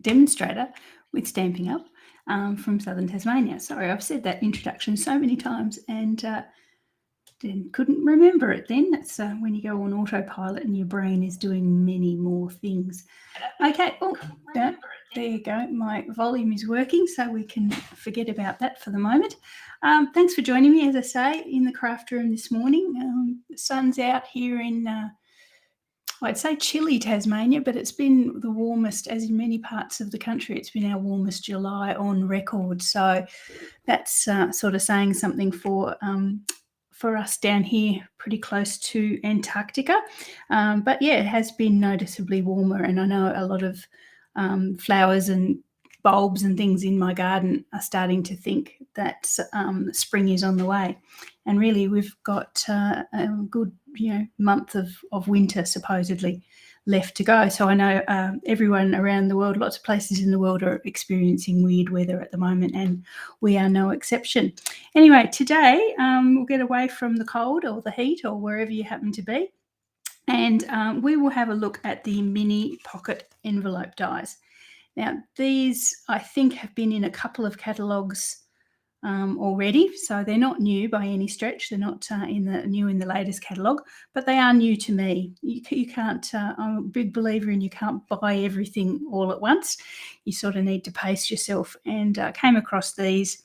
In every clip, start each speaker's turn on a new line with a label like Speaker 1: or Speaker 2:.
Speaker 1: demonstrator with Stampin' Up! From southern Tasmania. Sorry, I've said that introduction so many times and then couldn't remember it then. That's when you go on autopilot and your brain is doing many more things. Okay, there you go. My volume is working, so we can forget about that for the moment. Thanks for joining me, as I say, in the craft room this morning. The sun's out here in I'd say chilly Tasmania, but it's been the warmest, as in many parts of the country, it's been our warmest July on record. So that's sort of saying something for us down here, pretty close to Antarctica. But yeah, it has been noticeably warmer, and I know a lot of flowers and bulbs and things in my garden are starting to think that spring is on the way. And really, we've got a good, month of winter supposedly left to go. So I know everyone around the world, lots of places in the world are experiencing weird weather at the moment, and we are no exception. Anyway, today we'll get away from the cold or the heat or wherever you happen to be, and we will have a look at the mini pocket envelope dies. Now, these I think have been in a couple of catalogues already, so they're not new by any stretch. They're not new in the latest catalogue, but they are new to me. You can't. I'm a big believer in you can't buy everything all at once. You sort of need to pace yourself. And came across these.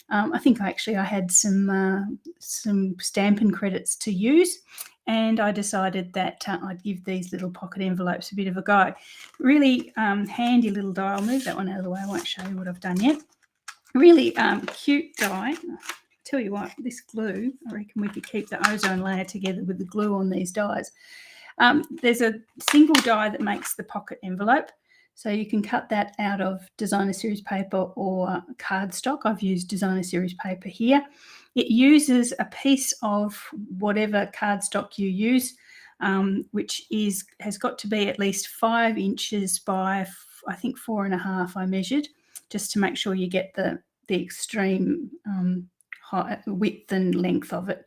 Speaker 1: I think I had some Stampin' credits to use, and I decided that I'd give these little pocket envelopes a bit of a go. Really handy little die. I'll move that one out of the way. I won't show you what I've done yet. Really cute die. Tell you what, this glue, I reckon we could keep the ozone layer together with the glue on these dies. There's a single die that makes the pocket envelope, so you can cut that out of designer series paper or cardstock. I've used designer series paper here. It uses a piece of whatever cardstock you use, which has got to be at least 5 inches by, I think, 4.5 I measured, just to make sure you get the extreme width and length of it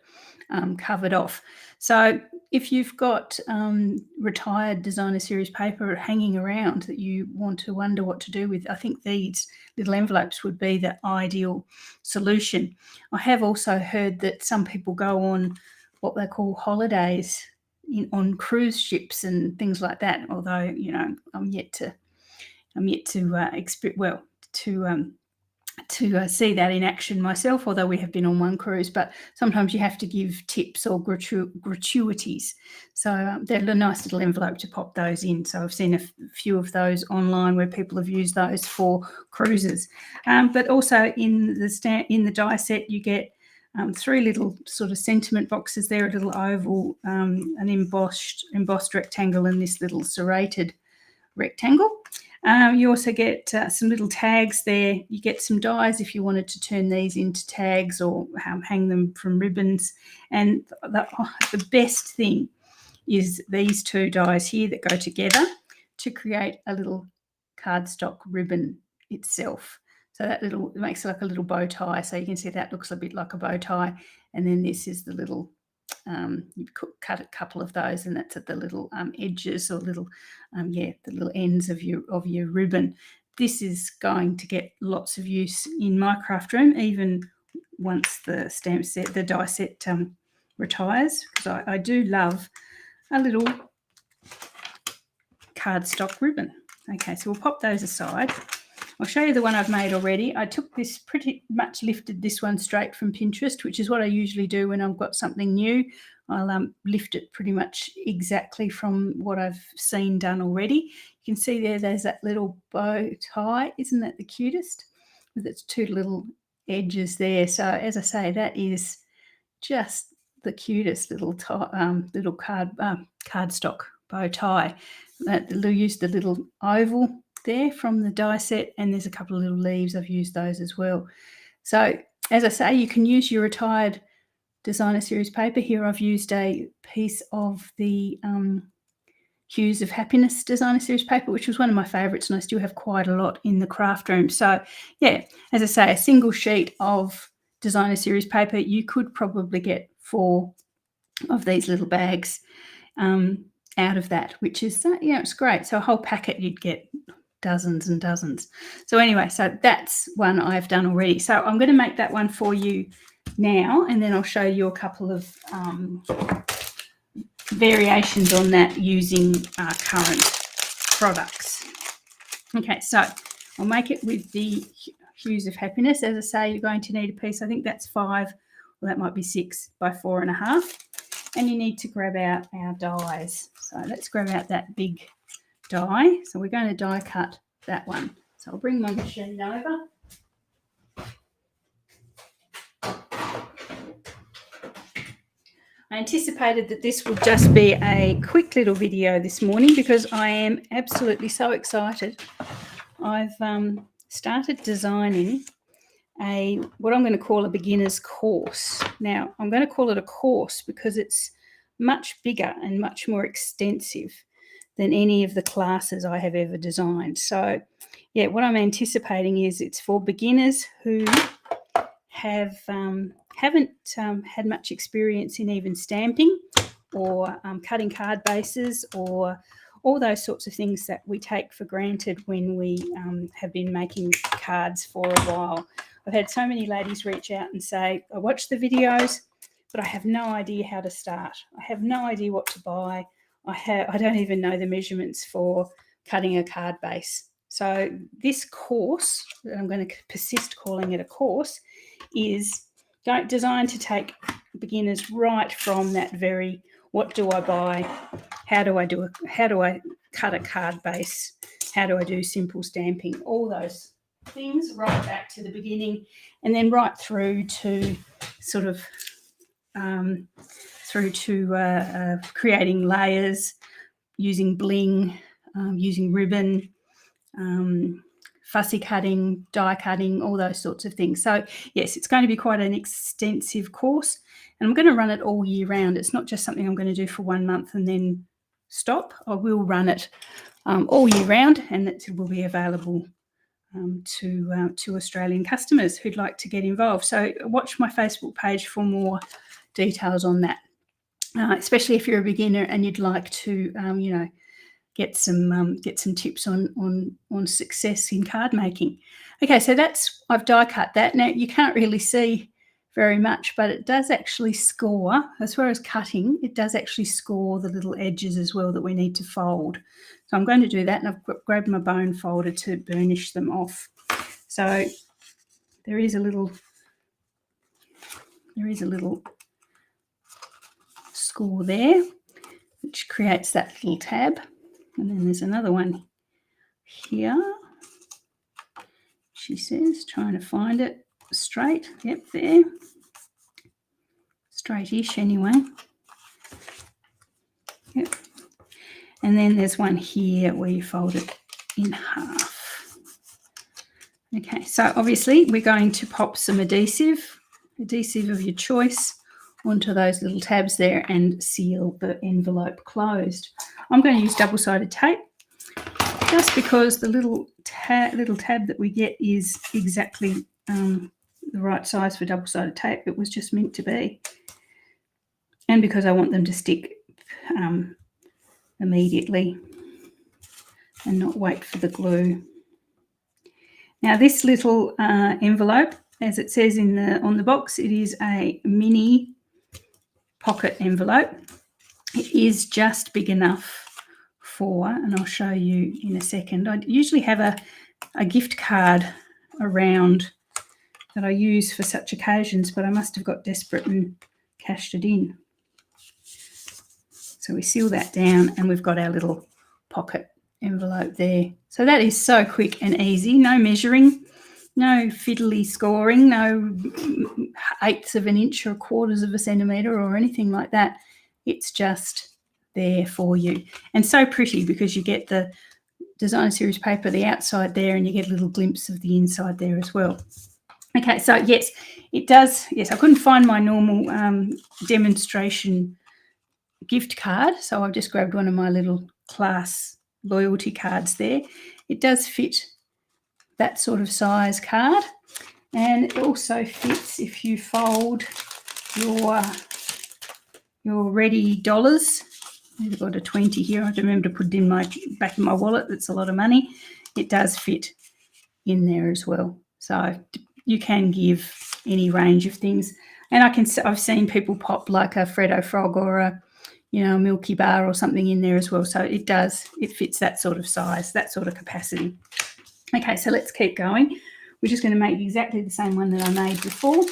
Speaker 1: covered off. So if you've got retired designer series paper hanging around that you want to wonder what to do with, I think these little envelopes would be the ideal solution. I have also heard that some people go on what they call holidays on cruise ships and things like that, although I'm yet to see that in action myself, although we have been on one cruise. But sometimes you have to give tips or gratuities. So they're a nice little envelope to pop those in. So I've seen a few of those online where people have used those for cruises. But also in the die set, you get 3 little sort of sentiment boxes there, a little oval, an embossed rectangle, and this little serrated rectangle. You also get some little tags there. You get some dies if you wanted to turn these into tags or hang them from ribbons. And the best thing is these 2 dies here that go together to create a little cardstock ribbon itself. So it makes like a little bow tie. So you can see that looks a bit like a bow tie. And then this is the little you cut a couple of those, and that's at the little edges or little the little ends of your ribbon. This is going to get lots of use in my craft room, even once the die set retires, because I do love a little cardstock ribbon. Okay, so we'll pop those aside. I'll show you the one I've made already. I took this, pretty much lifted this one straight from Pinterest, which is what I usually do when I've got something new. I'll lift it pretty much exactly from what I've seen done already. You can see there's that little bow tie. Isn't that the cutest? With its 2 little edges there. So as I say, that is just the cutest little cardstock bow tie. They'll use the little oval there from the die set, and there's a couple of little leaves. I've used those as well. So as I say, you can use your retired designer series paper. Here I've used a piece of the Hues of Happiness designer series paper, which was one of my favourites, and I still have quite a lot in the craft room. So yeah, as I say, a single sheet of designer series paper, you could probably get 4 of these little bags out of that, which is it's great. So a whole packet you'd get dozens and dozens. So anyway, so that's one I've done already. So I'm going to make that one for you now, and then I'll show you a couple of variations on that using current products. Okay, so I'll make it with the Hues of Happiness. As I say, you're going to need a piece. I think that's 5, well, that might be 6 by 4.5. And you need to grab out our dies. So let's grab out that big die. So we're going to die cut that one. So I'll bring my machine over. I anticipated that this would just be a quick little video this morning because I am absolutely so excited. I've started designing what I'm going to call a beginner's course. Now, I'm going to call it a course because it's much bigger and much more extensive than any of the classes I have ever designed. So, yeah, what I'm anticipating is it's for beginners who haven't had much experience in even stamping or cutting card bases or all those sorts of things that we take for granted when we have been making cards for a while. I've had so many ladies reach out and say, I watch the videos, but I have no idea how to start. I have no idea what to buy. I don't even know the measurements for cutting a card base. So this course, that I'm going to persist calling it a course, is designed to take beginners right from that very, what do I buy? How do I cut a card base? How do I do simple stamping? All those things right back to the beginning, and then right through to sort of creating layers, using bling, using ribbon, fussy cutting, die cutting, all those sorts of things. So yes, it's going to be quite an extensive course, and I'm going to run it all year round. It's not just something I'm going to do for 1 month and then stop. I will run it all year round, and it will be available to Australian customers who'd like to get involved. So watch my Facebook page for more details on that, especially if you're a beginner and you'd like to, get some tips on success in card making. Okay, so I've die cut that. Now you can't really see very much, but it does actually score, as far as cutting, it does actually score the little edges as well that we need to fold. So I'm going to do that, and I've grabbed my bone folder to burnish them off. So there is a little score there, which creates that little tab. And then there's another one here. She says, trying to find it straight. Yep, there. Straight-ish anyway. Yep. And then there's one here where you fold it in half. Okay, so obviously we're going to pop some adhesive of your choice onto those little tabs there and seal the envelope closed. I'm going to use double-sided tape just because the little tab that we get is exactly the right size for double-sided tape. It was just meant to be. And because I want them to stick immediately and not wait for the glue. Now this little envelope, as it says on the box, it is a mini pocket envelope. It is just big enough for, and I'll show you in a second, I usually have a gift card around that I use for such occasions, but I must have got desperate and cashed it in. So we seal that down and we've got our little pocket envelope there. So that is so quick and easy, no measuring, no fiddly scoring, no 1/8 of an inch or 1/4 of a centimetre or anything like that. It's just there for you. And so pretty because you get the designer series paper, the outside there, and you get a little glimpse of the inside there as well. Okay, so yes, it does. Yes, I couldn't find my normal demonstration gift card, so I've just grabbed one of my little class loyalty cards there. It does fit that sort of size card, and it also fits if you fold your ready dollars. I've got a 20 here. I have to remember to put it in my back of my wallet. That's a lot of money. it does fit in there as well. So you can give any range of things. And I've seen people pop like a Freddo Frog or a Milky Bar or something in there as well. So it fits that sort of size, that sort of capacity. Okay, so let's keep going. We're just going to make exactly the same one that I made before.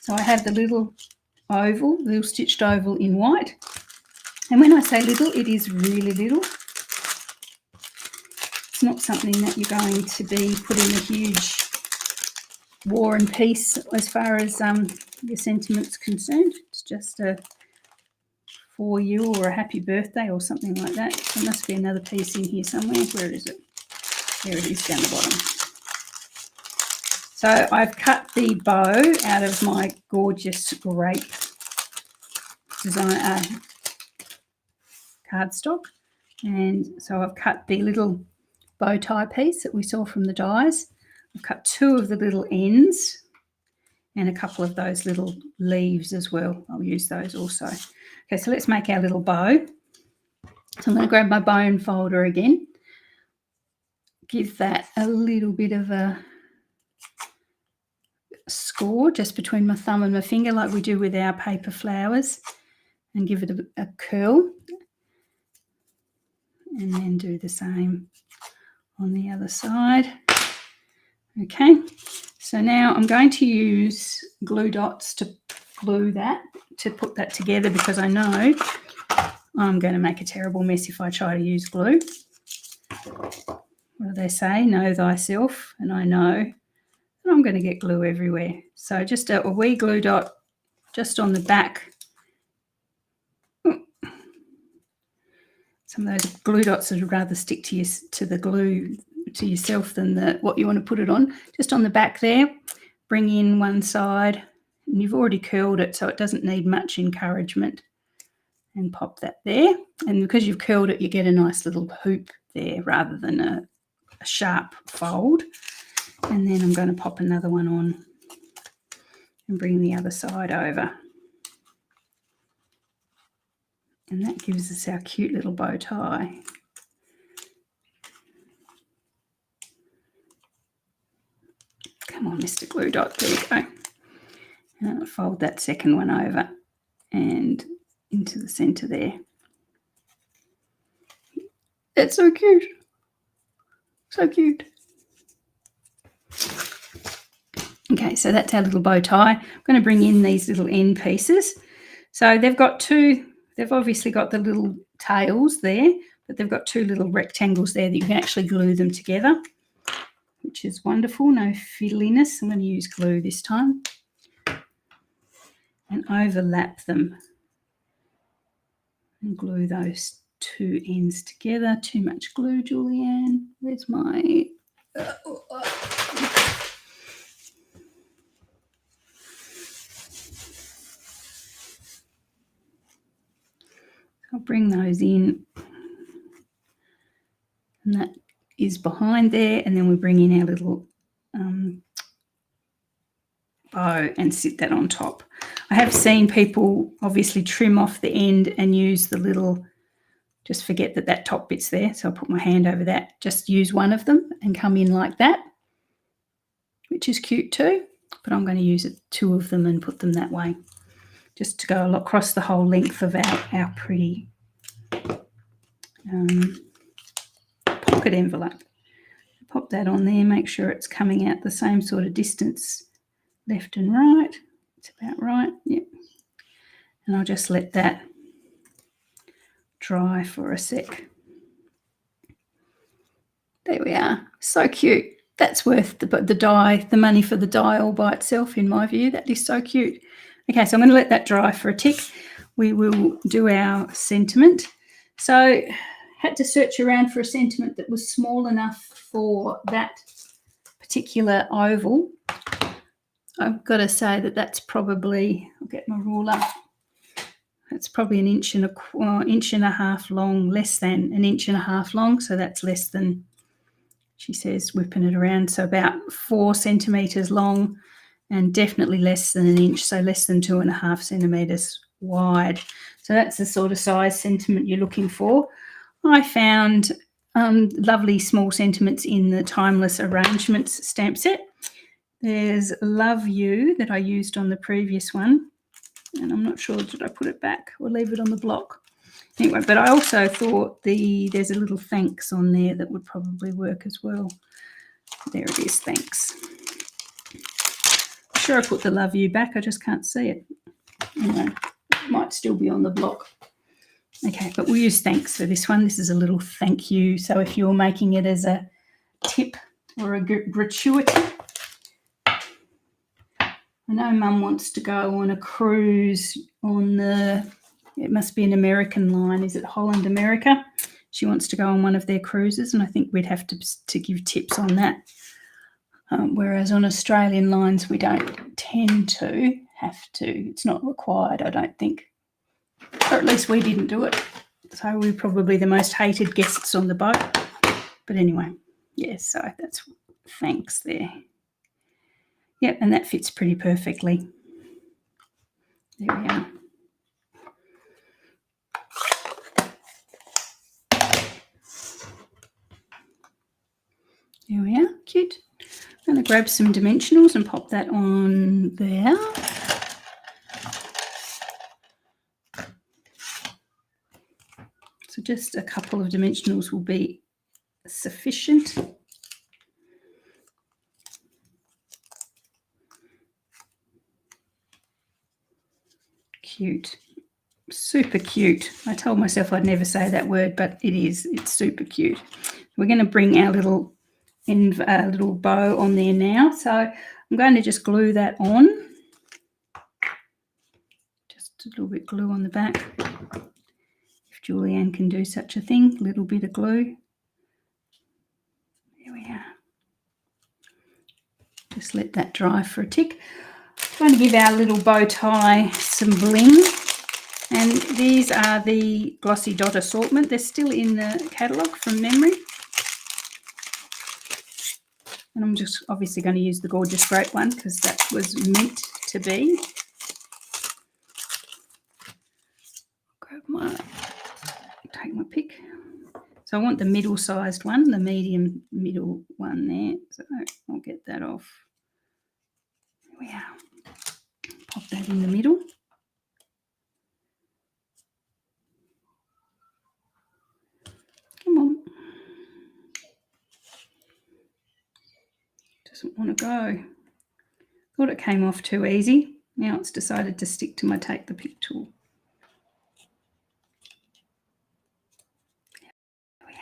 Speaker 1: So I have the little oval, little stitched oval in white. And when I say little, it is really little. It's not something that you're going to be putting a huge War and Peace as far as your sentiment's concerned. It's just a for you or a happy birthday or something like that. There must be another piece in here somewhere. Where is it? There it is down the bottom. So I've cut the bow out of my gorgeous grape design cardstock, and so I've cut the little bow tie piece that we saw from the dies. I've cut 2 of the little ends and a couple of those little leaves as well. I'll use those also. Okay, so let's make our little bow. So I'm going to grab my bone folder again, give that a little bit of a score just between my thumb and my finger like we do with our paper flowers, and give it a curl, and then do the same on the other side. Okay, so now I'm going to use glue dots to glue that, to put that together, because I know I'm going to make a terrible mess if I try to use glue. What do they say? Know thyself. And I know that I'm going to get glue everywhere. So just a wee glue dot just on the back. Some of those glue dots would rather stick to the glue to yourself than what you want to put it on. Just on the back there, bring in one side, and you've already curled it, so it doesn't need much encouragement, and pop that there. And because you've curled it, you get a nice little hoop there rather than a sharp fold. And then I'm going to pop another one on and bring the other side over. And that gives us our cute little bow tie. Come on, Mr. Glue Dot, there you go. And I'll fold that second one over and into the centre there. It's so cute. So cute. Okay, so that's our little bow tie. I'm going to bring in these little end pieces. So they've obviously got the little tails there, but they've got 2 little rectangles there that you can actually glue them together, which is wonderful. No fiddliness. I'm going to use glue this time and overlap them and glue those 2 ends together. Too much glue, Julianne. Where's my... I'll bring those in, and that is behind there, and then we bring in our little bow and sit that on top. I have seen people obviously trim off the end and use the little, just forget that top bit's there, so I'll put my hand over that, just use one of them and come in like that, which is cute too, but I'm going to use 2 of them and put them that way, just to go across the whole length of our pretty pocket envelope. Pop that on there, make sure it's coming out the same sort of distance left and right. It's about right, yep. And I'll just let that dry for a sec. There we are. So cute. That's worth the money for the die all by itself, in my view. That is so cute. Okay, so I'm going to let that dry for a tick. We will do our sentiment. So had to search around for a sentiment that was small enough for that particular oval. I've got to say that's probably, I'll get my ruler, that's probably an inch and a half long, less than an inch and a half long. So that's less than, she says, whipping it around, so about 4 centimetres long, and definitely less than an inch, so less than 2.5 centimetres wide. So that's the sort of size sentiment you're looking for. I found lovely small sentiments in the Timeless Arrangements stamp set. There's Love You that I used on the previous one, and I'm not sure, did I put it back or leave it on the block? Anyway, but I also thought there's a little thanks on there that would probably work as well. There it is, thanks. I'm sure I put the Love You back, I just can't see it. Anyway, it might still be on the block. Okay, but we'll use thanks for this one. This is a little thank you. So if you're making it as a tip or a gratuity. I know Mum wants to go on a cruise on it must be an American line. Is it Holland America? She wants to go on one of their cruises, and I think we'd have to give tips on that. Whereas on Australian lines, we don't tend to have to. It's not required, I don't think. Or at least we didn't do it. So we're probably the most hated guests on the boat. But anyway, yeah, so that's thanks there. Yep, and that fits pretty perfectly. There we are. There we are, cute. I'm going to grab some dimensionals and pop that on there. So just a couple of dimensionals will be sufficient. Cute. Super cute. I told myself I'd never say that word, but it is. It's super cute. We're going to bring our little bow on there now. So I'm going to just glue that on. Just a little bit glue on the back. If Julianne can do such a thing, a little bit of glue. There we are. Just let that dry for a tick. I'm going to give our little bow tie some bling. And these are the Glossy Dot Assortment. They're still in the catalogue from memory. And I'm just obviously going to use the Gorgeous Grape one because that was meant to be. Take my pick. So I want the middle-sized one, the medium middle one there. So I'll get that off. There we are. Pop that in the middle. Come on. Doesn't want to go. Thought it came off too easy. Now it's decided to stick to my take the pick tool. There we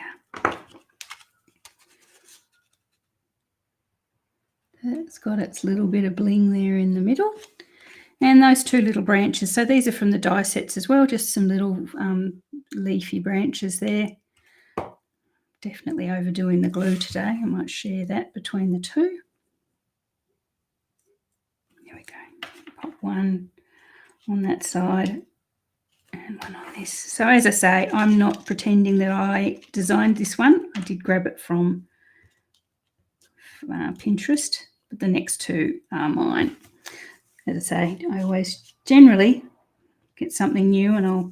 Speaker 1: are. It's got its little bit of bling there in the middle. And those two little branches. So these are from the die sets as well, just some little leafy branches there. Definitely overdoing the glue today. I might share that between the two. There we go. Pop one on that side and one on this. So as I say, I'm not pretending that I designed this one. I did grab it from Pinterest, but the next two are mine. As I say, I always generally get something new and I'll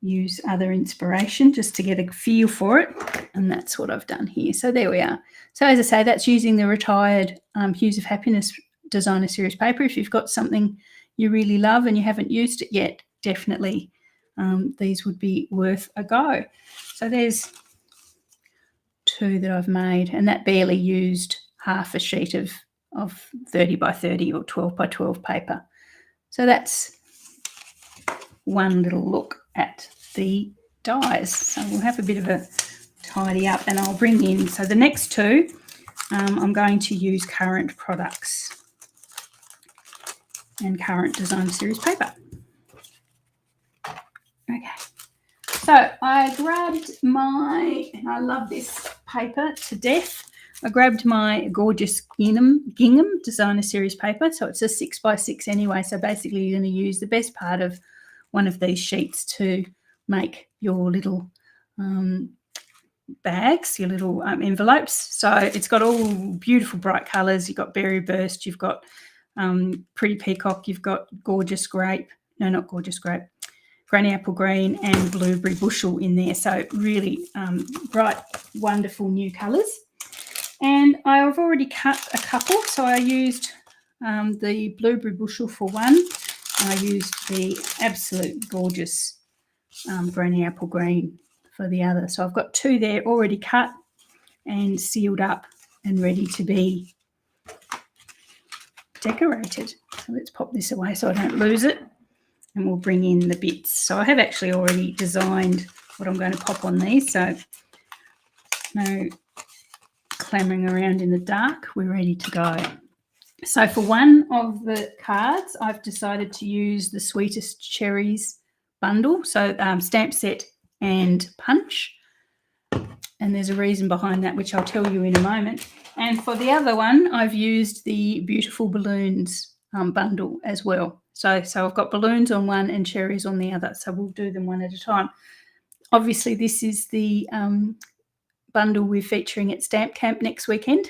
Speaker 1: use other inspiration just to get a feel for it, and that's what I've done here. So there we are. So as I say, that's using the retired Hues of Happiness Designer Series paper. If you've got something you really love and you haven't used it yet, definitely these would be worth a go. So there's two that I've made, and that barely used half a sheet of 30 by 30 or 12 by 12 paper. So that's one little look at the dies. So we'll have a bit of a tidy up, and I'll bring in, so the next two I'm going to use current products and current design series paper. Okay, so I grabbed and I love this paper to death, I grabbed my gorgeous gingham designer series paper. So it's a 6x6 anyway. So basically you're going to use the best part of one of these sheets to make your little bags, your little envelopes. So it's got all beautiful bright colours. You've got Berry Burst, you've got Pretty Peacock, you've got Gorgeous Grape. No, not Gorgeous Grape. granny apple green and blueberry bushel in there. So really bright, wonderful new colours. And I've already cut a couple. So I used the blueberry bushel for one. And I used the absolute gorgeous granny apple green for the other. So I've got two there already cut and sealed up and ready to be decorated. So let's pop this away so I don't lose it, and we'll bring in the bits. So I have actually already designed what I'm going to pop on these, so no clambering around in the dark, we're ready to go. So for one of the cards, I've decided to use the Sweetest Cherries bundle, so stamp set and punch. And there's a reason behind that, which I'll tell you in a moment. And for the other one, I've used the Beautiful Balloons bundle as well. So I've got balloons on one and cherries on the other. So we'll do them one at a time. Obviously, this is the bundle we're featuring at Stamp Camp next weekend.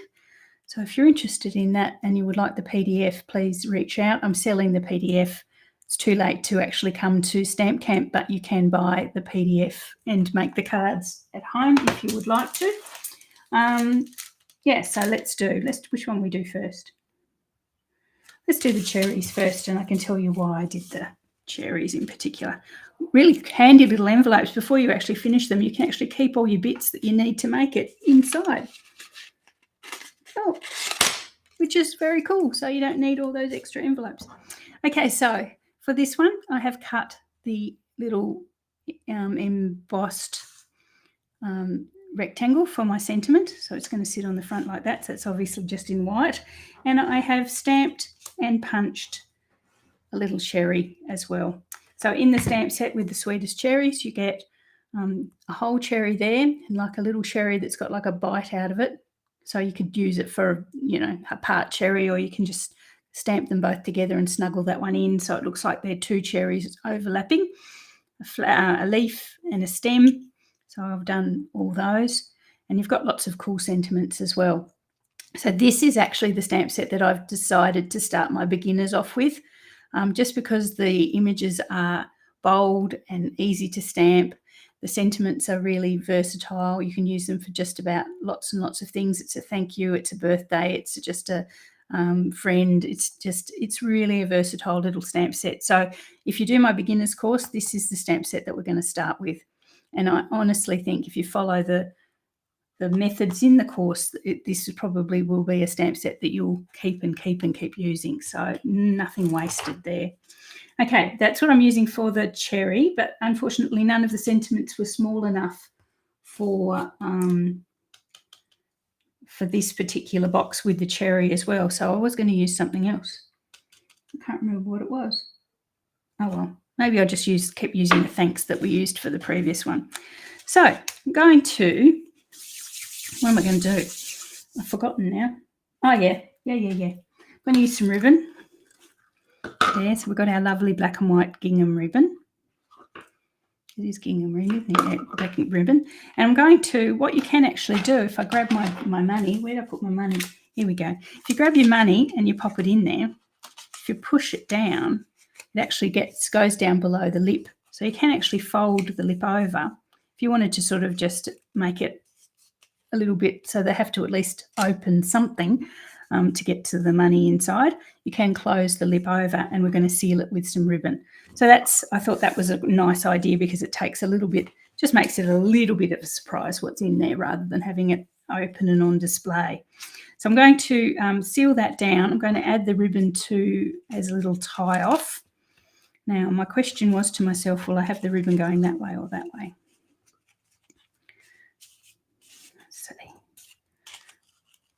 Speaker 1: So if you're interested in that and you would like the PDF, please reach out. I'm selling the PDF. It's too late to actually come to Stamp Camp, but you can buy the PDF and make the cards at home if you would like to. Yeah, so which one we do first? Let's do the cherries first, and I can tell you why I did the cherries in particular. Really handy little envelopes. Before you actually finish them, you can actually keep all your bits that you need to make it inside. Oh, which is very cool. So you don't need all those extra envelopes. Okay, so for this one, I have cut the little embossed rectangle for my sentiment. So it's going to sit on the front like that. So it's obviously just in white. And I have stamped and punched a little cherry as well. So in the stamp set with the Sweetest Cherries, you get a whole cherry there and like a little cherry that's got like a bite out of it. So you could use it for, a part cherry, or you can just stamp them both together and snuggle that one in so it looks like they're two cherries overlapping, a leaf and a stem. So I've done all those, and you've got lots of cool sentiments as well. So this is actually the stamp set that I've decided to start my beginners off with, just because the images are bold and easy to stamp. The sentiments are really versatile. You can use them for just about lots and lots of things. It's a thank you, it's a birthday, it's just a friend. It's really a versatile little stamp set. So if you do my beginners course, this is the stamp set that we're going to start with. And I honestly think if you follow the methods in the course, this probably will be a stamp set that you'll keep using. So nothing wasted there. Okay, that's what I'm using for the cherry, but unfortunately none of the sentiments were small enough for this particular box with the cherry as well. So I was going to use something else. I can't remember what it was. Oh well, maybe I'll just keep using the thanks that we used for the previous one. So I'm going to, what am I going to do? I've forgotten now. Oh yeah. I'm going to use some ribbon. There, so we've got our lovely black and white gingham ribbon. It is gingham ribbon, yeah, black ribbon. And I'm going to, what you can actually do, if I grab my money, where did I put my money? Here we go. If you grab your money and you pop it in there, if you push it down, it actually goes down below the lip. So you can actually fold the lip over. If you wanted to sort of just make it a little bit so they have to at least open something to get to the money inside, you can close the lip over, and we're going to seal it with some ribbon. So I thought that was a nice idea because it takes a little bit, just makes it a little bit of a surprise what's in there rather than having it open and on display. So I'm going to seal that down. I'm going to add the ribbon as a little tie off. Now my question was to myself, will I have the ribbon going that way or that way? Let's see.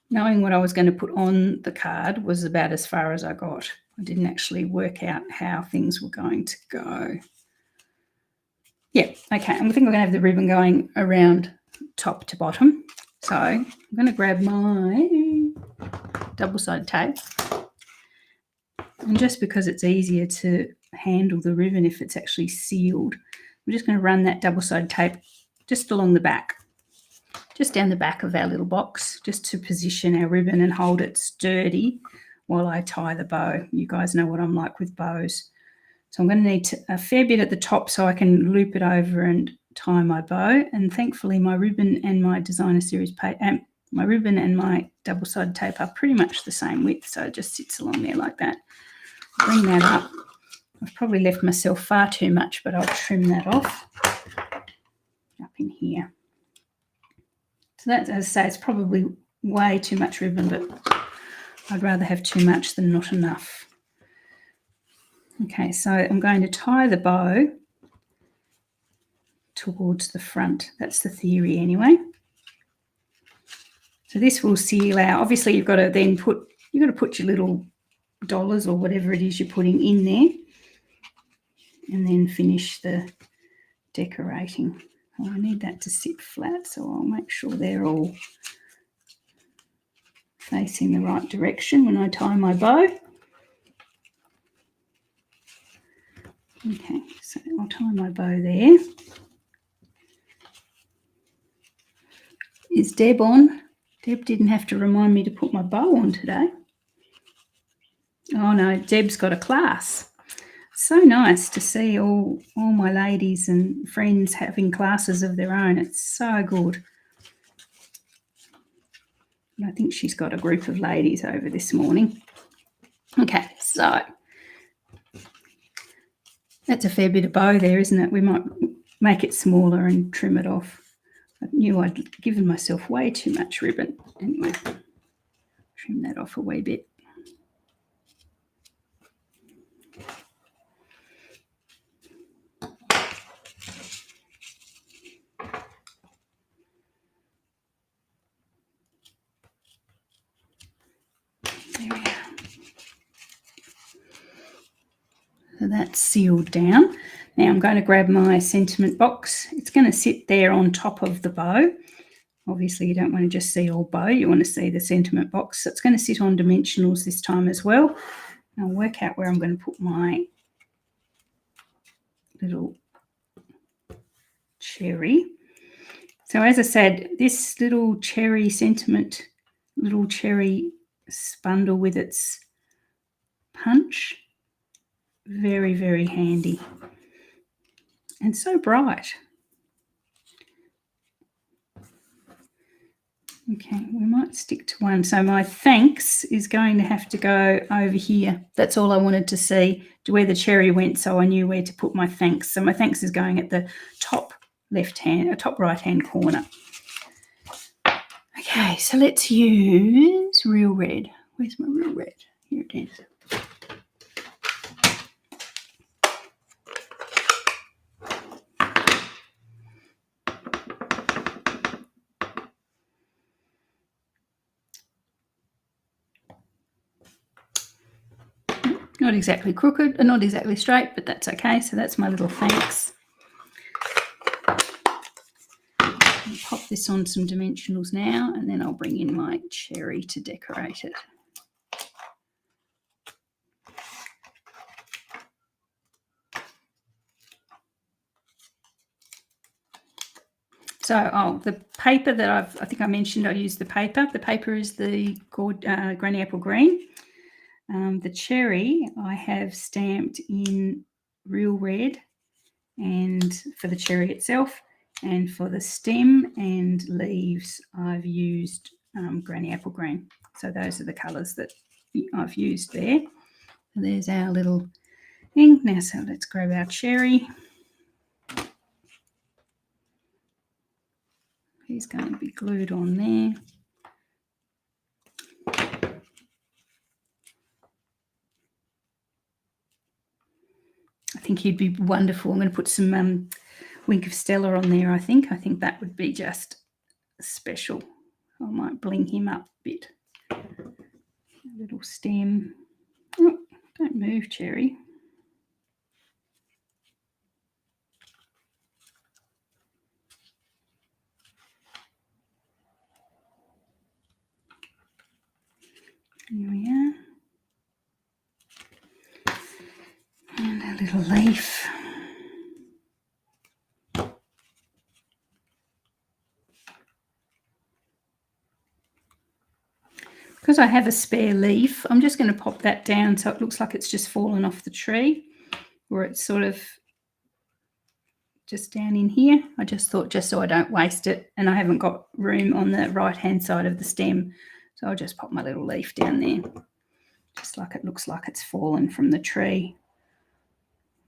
Speaker 1: Knowing what I was going to put on the card was about as far as I got. I didn't actually work out how things were going to go. Yeah, okay, I think we're going to have the ribbon going around top to bottom. So I'm going to grab my double-sided tape. And just because it's easier to handle the ribbon if it's actually sealed, I'm just going to run that double-sided tape just along the back. Just down the back of our little box, just to position our ribbon and hold it sturdy while I tie the bow. You guys know what I'm like with bows. So I'm going to need a fair bit at the top so I can loop it over and tie my bow. And thankfully my ribbon and my designer series my ribbon and my double-sided tape are pretty much the same width, so it just sits along there like that. Bring that up. I've probably left myself far too much, but I'll trim that off up in here. So that, as I say, it's probably way too much ribbon, but I'd rather have too much than not enough. Okay, so I'm going to tie the bow towards the front. That's the theory anyway. So this will seal out. Obviously, you've got to then put your little dollars or whatever it is you're putting in there, and then finish the decorating. Oh, I need that to sit flat, so I'll make sure they're all facing the right direction when I tie my bow. Okay, so I'll tie my bow there. Is Deb on? Deb didn't have to remind me to put my bow on today. Oh no, Deb's got a class. So nice to see all my ladies and friends having classes of their own. It's so good. I think she's got a group of ladies over this morning. Okay, so that's a fair bit of bow there, isn't it? We might make it smaller and trim it off. I knew I'd given myself way too much ribbon. Anyway, trim that off a wee bit. There we are. So that's sealed down. Now I'm going to grab my sentiment box. It's going to sit there on top of the bow. Obviously, you don't want to just see all bow. You want to see the sentiment box. So it's going to sit on dimensionals this time as well. And I'll work out where I'm going to put my little cherry. So as I said, this little cherry sentiment, little cherry spundle with its punch, very, very handy and so bright. Okay, we might stick to one. So my thanks is going to have to go over here. That's all I wanted to see, to where the cherry went, so I knew where to put my thanks. So my thanks is going at the top top right-hand corner. Okay, so let's use real red. Where's my real red? Here it is. Not exactly crooked, not exactly straight, but that's okay. So that's my little thanks. I'll pop this on some dimensionals now, and then I'll bring in my cherry to decorate it. So, the paper that I think I mentioned, I used the paper. The paper is the Granny Apple Green. The cherry I have stamped in real red, and for the cherry itself, and for the stem and leaves I've used Granny Apple Green. So those are the colours that I've used there. So there's our little thing. Now, so let's grab our cherry. He's going to be glued on there. I think he'd be wonderful. I'm going to put some Wink of Stella on there, I think. I think that would be just special. I might bling him up a bit. A little stem. Oh, don't move, cherry. Here we are. And a little leaf. Because I have a spare leaf, I'm just going to pop that down so it looks like it's just fallen off the tree. where it's sort of just down in here. I just thought, just so I don't waste it, and I haven't got room on the right hand side of the stem, so I'll just pop my little leaf down there, just like it looks like it's fallen from the tree,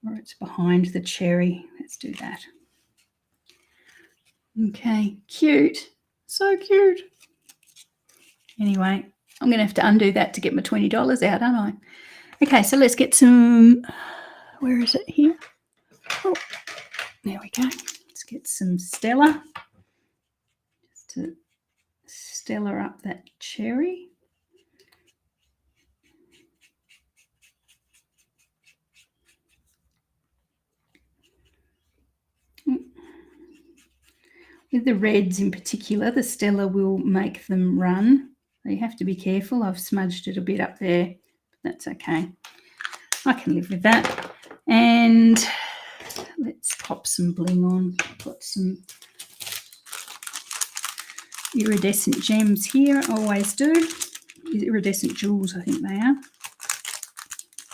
Speaker 1: or it's behind the cherry. Let's do that. Okay, cute, so cute. Anyway, I'm going to have to undo that to get my $20 out, aren't I? Okay, so let's get some, where is it here? Oh, there we go. Let's get some Stella, just to Stella up that cherry. With the reds in particular, the Stella will make them run. So you have to be careful. I've smudged it a bit up there, but that's okay. I can live with that. And let's pop some bling on. Got some iridescent gems here, I always do. Iridescent jewels, I think they are.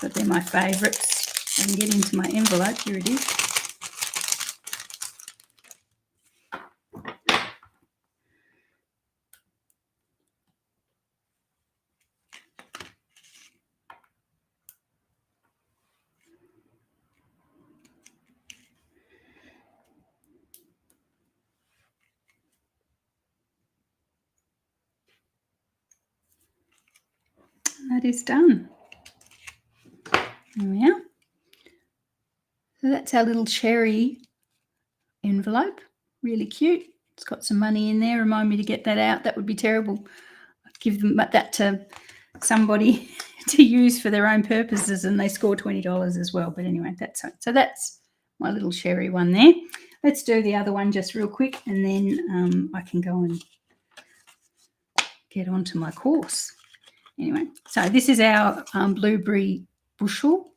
Speaker 1: But they're my favourites. I can get into my envelope. Here it is. That is done. There we are. So that's our little cherry envelope. Really cute. It's got some money in there. Remind me to get that out. That would be terrible. I'd give them that to somebody to use for their own purposes, and they score $20 as well. But anyway, that's my little cherry one there. Let's do the other one just real quick, and then I can go and get onto my course. Anyway, so this is our blueberry bushel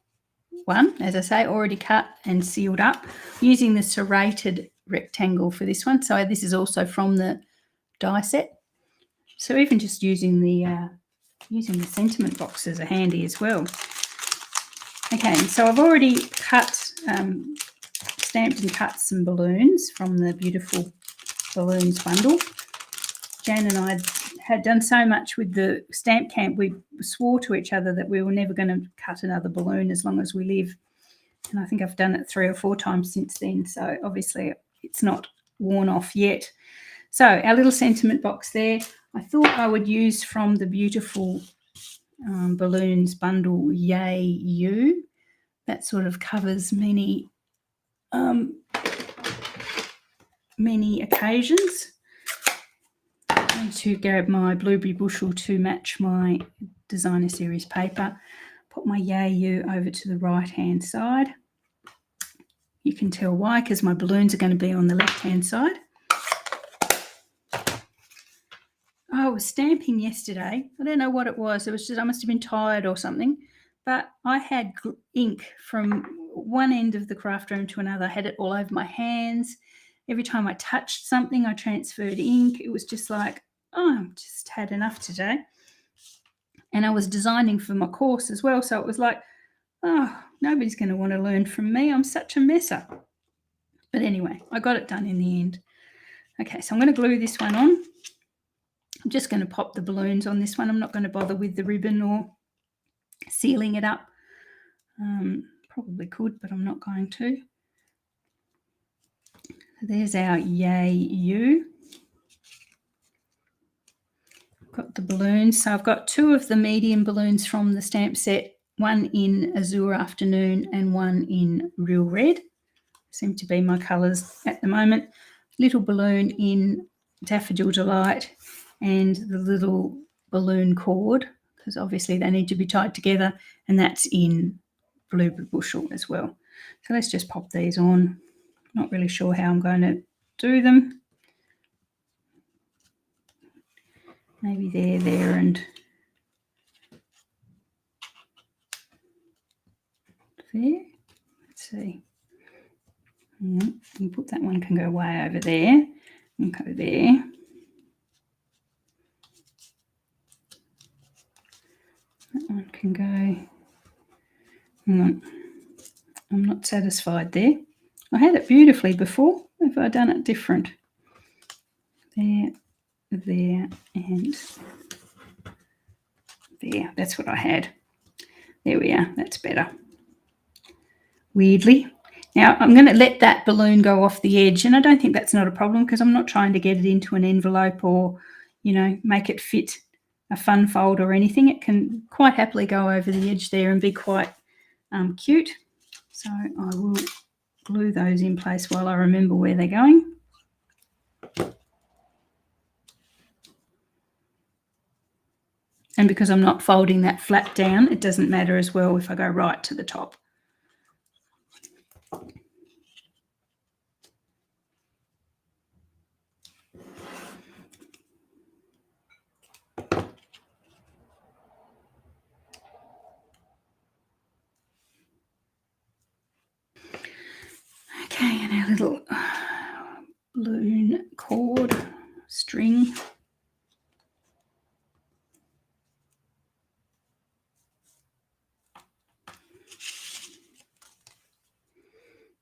Speaker 1: one, as I say, already cut and sealed up, using the serrated rectangle for this one. So this is also from the die set. So even just using the sentiment boxes are handy as well. Okay, so I've already cut, stamped and cut some balloons from the beautiful balloons bundle. Jan and I had done so much with the stamp camp, we swore to each other that we were never going to cut another balloon as long as we live. And I think I've done it 3 or 4 times since then. So obviously it's not worn off yet. So our little sentiment box there, I thought I would use from the beautiful balloons bundle Yay You. That sort of covers many occasions. I'm going to grab my blueberry bushel to match my designer series paper. Put my Yay You over to the right hand side. You can tell why, because my balloons are going to be on the left hand side. I was stamping yesterday. I don't know what it was. It was just I must have been tired or something. But I had ink from one end of the craft room to another. I had it all over my hands. Every time I touched something, I transferred ink. It was just like, oh, I've just had enough today. And I was designing for my course as well. So it was like, oh, nobody's going to want to learn from me. I'm such a messer. But anyway, I got it done in the end. Okay, so I'm going to glue this one on. I'm just going to pop the balloons on this one. I'm not going to bother with the ribbon or sealing it up. Probably could, but I'm not going to. So there's our Yay You. Got the balloons. So I've got 2 of the medium balloons from the stamp set, one in Azure Afternoon and one in Real Red. Seem to be my colours at the moment. Little balloon in Daffodil Delight and the little balloon cord, because obviously they need to be tied together, and that's in Blueberry Bushel as well. So let's just pop these on. Not really sure how I'm going to do them. Maybe there, and there. Let's see. You put that one can go way over there and go there. That one can go. I'm not satisfied there. I had it beautifully before. Have I done it different? There, there, and there. That's what I had. There we are. That's better. Weirdly. Now, I'm going to let that balloon go off the edge, and I don't think that's not a problem because I'm not trying to get it into an envelope or, make it fit a fun fold or anything. It can quite happily go over the edge there and be quite cute. So I will glue those in place while I remember where they're going. And because I'm not folding that flat down, it doesn't matter as well if I go right to the top. Okay, and our little balloon cord string.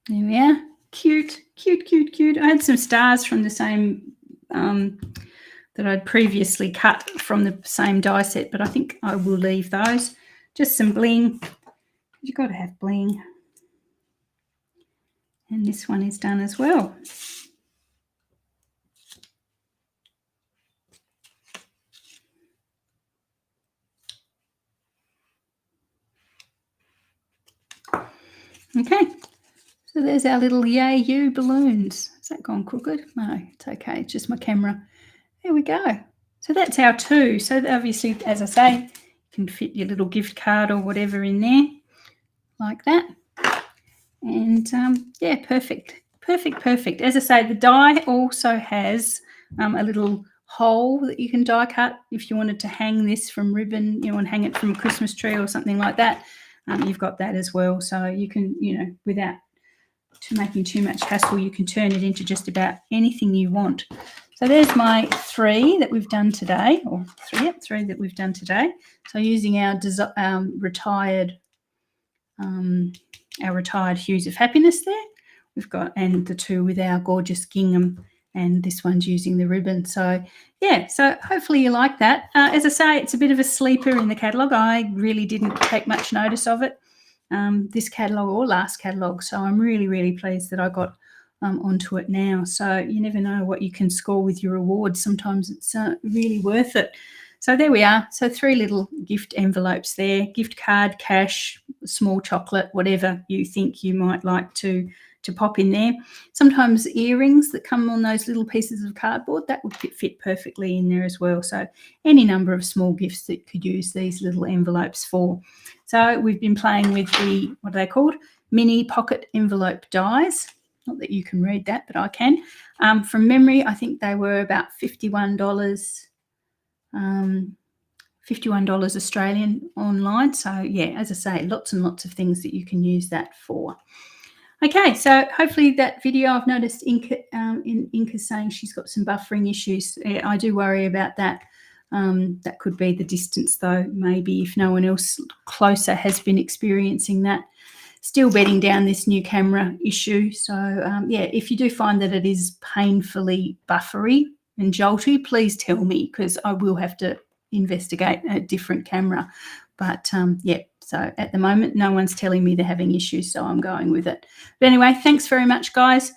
Speaker 1: There we are. Cute, cute, cute, cute. I had some stars from the same that I'd previously cut from the same die set, but I think I will leave those. Just some bling. You've got to have bling. And this one is done as well. Okay, so there's our little Yay You balloons. Has that gone crooked? No, it's okay. It's just my camera. There we go. So that's our two. So obviously, as I say, you can fit your little gift card or whatever in there like that. And yeah, perfect. Perfect, perfect. As I say, the die also has a little hole that you can die cut if you wanted to hang this from ribbon, and hang it from a Christmas tree or something like that. You've got that as well. So you can, without making too much hassle, you can turn it into just about anything you want. So there's my three that we've done today, or three that we've done today. So using our retired hues of happiness there, we've got, and the two with our gorgeous gingham, and this one's using the ribbon. So yeah, so hopefully you like that. As I say, it's a bit of a sleeper in the catalogue. I really didn't take much notice of it, this catalogue or last catalogue. So I'm really, really pleased that I got onto it now. So you never know what you can score with your rewards. Sometimes it's really worth it. So there we are. So 3 little gift envelopes there, gift card, cash, small chocolate, whatever you think you might like to pop in there. Sometimes earrings that come on those little pieces of cardboard, that would fit perfectly in there as well. So any number of small gifts that could use these little envelopes for. So we've been playing with the, what are they called? Mini pocket envelope dies. Not that you can read that, but I can. From memory, I think they were about $51. $51 Australian online. So yeah, as I say, lots and lots of things that you can use that for. Okay, so hopefully that video, I've noticed Inka's saying she's got some buffering issues. I do worry about that. That could be the distance though, maybe if no one else closer has been experiencing that. Still bedding down this new camera issue. So yeah, if you do find that it is painfully buffery and jolty, please tell me, because I will have to investigate a different camera. But yeah, so at the moment, no one's telling me they're having issues, so I'm going with it. But anyway, thanks very much, guys.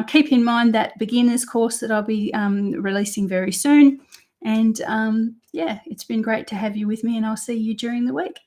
Speaker 1: Keep in mind that beginner's course that I'll be releasing very soon. And yeah, it's been great to have you with me, and I'll see you during the week.